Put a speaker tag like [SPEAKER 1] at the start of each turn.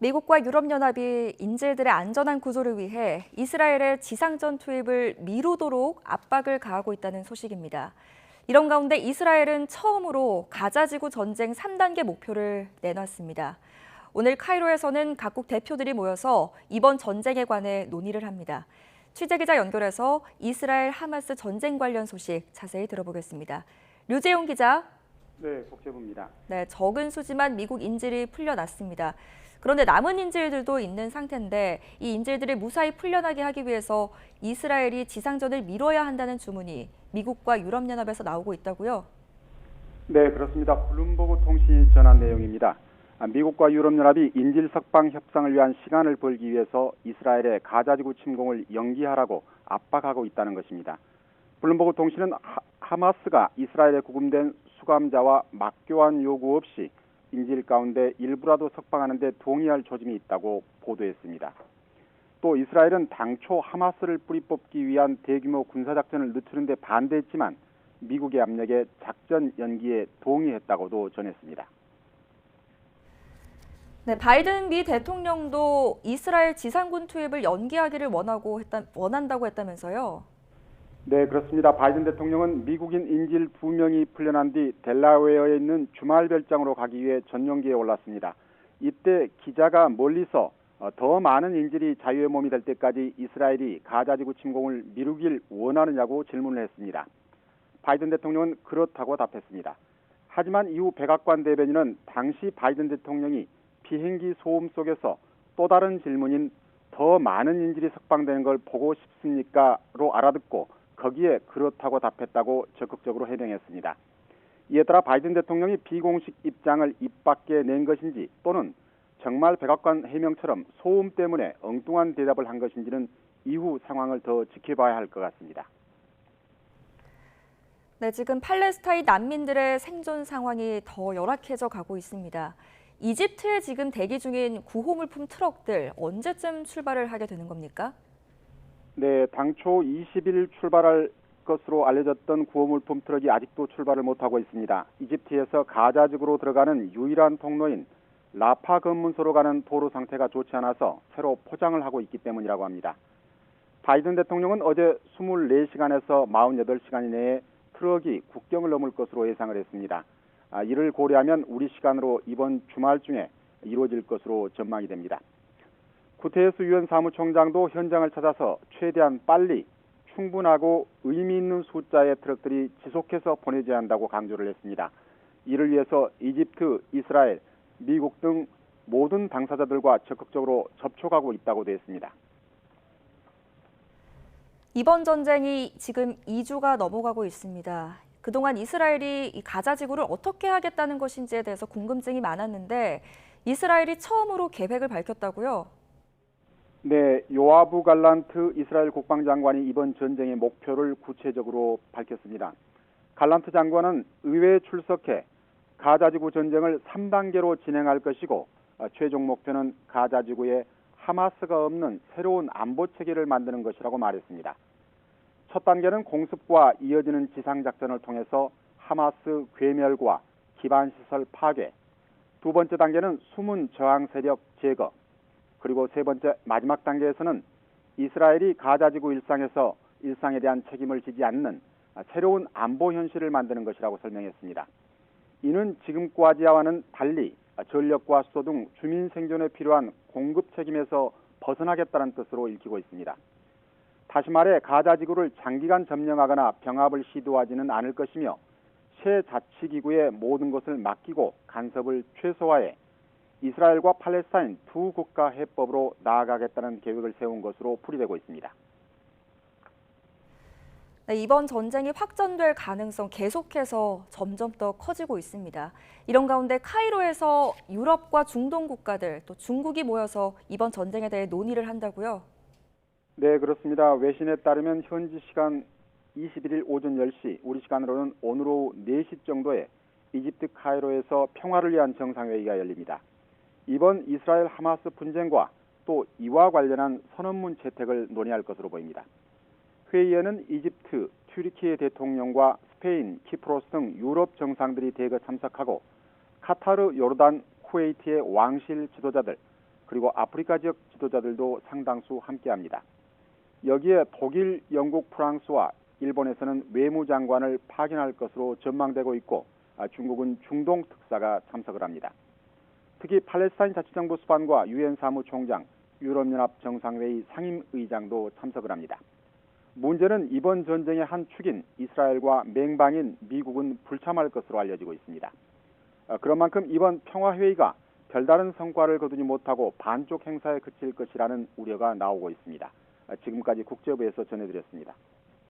[SPEAKER 1] 미국과 유럽연합이 인질들의 안전한 구조를 위해 이스라엘의 지상전 투입을 미루도록 압박을 가하고 있다는 소식입니다. 이런 가운데 이스라엘은 처음으로 가자지구 전쟁 3단계 목표를 내놨습니다. 오늘 카이로에서는 각국 대표들이 모여서 이번 전쟁에 관해 논의를 합니다. 취재기자 연결해서 이스라엘 하마스 전쟁 관련 소식 자세히 들어보겠습니다. 류재용 기자.
[SPEAKER 2] 네, 국제부입니다.
[SPEAKER 1] 네, 적은 수지만 미국 인질이 풀려났습니다. 그런데 남은 인질들도 있는 상태인데 이 인질들이 무사히 풀려나게 하기 위해서 이스라엘이 지상전을 미뤄야 한다는 주문이 미국과 유럽연합에서 나오고 있다고요?
[SPEAKER 2] 네, 그렇습니다. 블룸버그 통신이 전한 내용입니다. 미국과 유럽연합이 인질 석방 협상을 위한 시간을 벌기 위해서 이스라엘의 가자지구 침공을 연기하라고 압박하고 있다는 것입니다. 블룸버그 통신은 하마스가 이스라엘에 구금된 수감자와 막교환 요구 없이 인질 가운데 일부라도 석방하는 데 동의할 조짐이 있다고 보도했습니다. 또 이스라엘은 당초 하마스를 뿌리 뽑기 위한 대규모 군사작전을 늦추는 데 반대했지만 미국의 압력에 작전 연기에 동의했다고도 전했습니다.
[SPEAKER 1] 네, 바이든 미 대통령도 이스라엘 지상군 투입을 연기하기를 원한다고 했다면서요?
[SPEAKER 2] 네, 그렇습니다. 바이든 대통령은 미국인 인질 2명이 풀려난 뒤 델라웨어에 있는 주말 별장으로 가기 위해 전용기에 올랐습니다. 이때 기자가 멀리서 더 많은 인질이 자유의 몸이 될 때까지 이스라엘이 가자지구 침공을 미루길 원하느냐고 질문을 했습니다. 바이든 대통령은 그렇다고 답했습니다. 하지만 이후 백악관 대변인은 당시 바이든 대통령이 비행기 소음 속에서 또 다른 질문인 더 많은 인질이 석방되는 걸 보고 싶습니까?로 알아듣고 거기에 그렇다고 답했다고 적극적으로 해명했습니다. 이에 따라 바이든 대통령이 비공식 입장을 입 밖에 낸 것인지 또는 정말 백악관 해명처럼 소음 때문에 엉뚱한 대답을 한 것인지는 이후 상황을 더 지켜봐야 할 것 같습니다.
[SPEAKER 1] 네, 지금 팔레스타인 난민들의 생존 상황이 더 열악해져 가고 있습니다. 이집트에 지금 대기 중인 구호물품 트럭들 언제쯤 출발을 하게 되는 겁니까?
[SPEAKER 2] 네, 당초 20일 출발할 것으로 알려졌던 구호물품 트럭이 아직도 출발을 못하고 있습니다. 이집트에서 가자지구로 들어가는 유일한 통로인 라파 검문소로 가는 도로 상태가 좋지 않아서 새로 포장을 하고 있기 때문이라고 합니다. 바이든 대통령은 어제 24시간에서 48시간 이내에 트럭이 국경을 넘을 것으로 예상을 했습니다. 이를 고려하면 우리 시간으로 이번 주말 중에 이루어질 것으로 전망이 됩니다. 구테레스 유엔 사무총장도 현장을 찾아서 최대한 빨리 충분하고 의미 있는 숫자의 트럭들이 지속해서 보내져야 한다고 강조를 했습니다. 이를 위해서 이집트, 이스라엘, 미국 등 모든 당사자들과 적극적으로 접촉하고 있다고도 했습니다.
[SPEAKER 1] 이번 전쟁이 지금 2주가 넘어가고 있습니다. 그동안 이스라엘이 이 가자지구를 어떻게 하겠다는 것인지에 대해서 궁금증이 많았는데 이스라엘이 처음으로 계획을 밝혔다고요?
[SPEAKER 2] 네, 요아브 갈란트 이스라엘 국방장관이 이번 전쟁의 목표를 구체적으로 밝혔습니다. 갈란트 장관은 의회에 출석해 가자지구 전쟁을 3단계로 진행할 것이고 최종 목표는 가자지구에 하마스가 없는 새로운 안보 체계를 만드는 것이라고 말했습니다. 첫 단계는 공습과 이어지는 지상작전을 통해서 하마스 괴멸과 기반시설 파괴, 두 번째 단계는 숨은 저항 세력 제거, 그리고 세 번째 마지막 단계에서는 이스라엘이 가자지구 일상에 대한 책임을 지지 않는 새로운 안보 현실을 만드는 것이라고 설명했습니다. 이는 지금까지와는 달리 전력과 수도 등 주민 생존에 필요한 공급 책임에서 벗어나겠다는 뜻으로 읽히고 있습니다. 다시 말해 가자지구를 장기간 점령하거나 병합을 시도하지는 않을 것이며 새 자치기구에 모든 것을 맡기고 간섭을 최소화해 이스라엘과 팔레스타인 두 국가 해법으로 나아가겠다는 계획을 세운 것으로 풀이되고 있습니다.
[SPEAKER 1] 네, 이번 전쟁이 확전될 가능성 계속해서 점점 더 커지고 있습니다. 이런 가운데 카이로에서 유럽과 중동 국가들 또 중국이 모여서 이번 전쟁에 대해 논의를 한다고요?
[SPEAKER 2] 네, 그렇습니다. 외신에 따르면 현지 시간 21일 오전 10시, 우리 시간으로는 오늘 오후 4시 정도에 이집트 카이로에서 평화를 위한 정상회의가 열립니다. 이번 이스라엘 하마스 분쟁과 또 이와 관련한 선언문 채택을 논의할 것으로 보입니다. 회의에는 이집트, 튀르키예 대통령과 스페인, 키프로스 등 유럽 정상들이 대거 참석하고 카타르, 요르단, 쿠웨이트의 왕실 지도자들, 그리고 아프리카 지역 지도자들도 상당수 함께합니다. 여기에 독일, 영국, 프랑스와 일본에서는 외무장관을 파견할 것으로 전망되고 있고 중국은 중동 특사가 참석을 합니다. 특히 팔레스타인 자치정부 수반과 유엔 사무총장, 유럽연합 정상회의 상임의장도 참석을 합니다. 문제는 이번 전쟁의 한 축인 이스라엘과 맹방인 미국은 불참할 것으로 알려지고 있습니다. 그런 만큼 이번 평화회의가 별다른 성과를 거두지 못하고 반쪽 행사에 그칠 것이라는 우려가 나오고 있습니다. 지금까지 국제부에서 전해드렸습니다.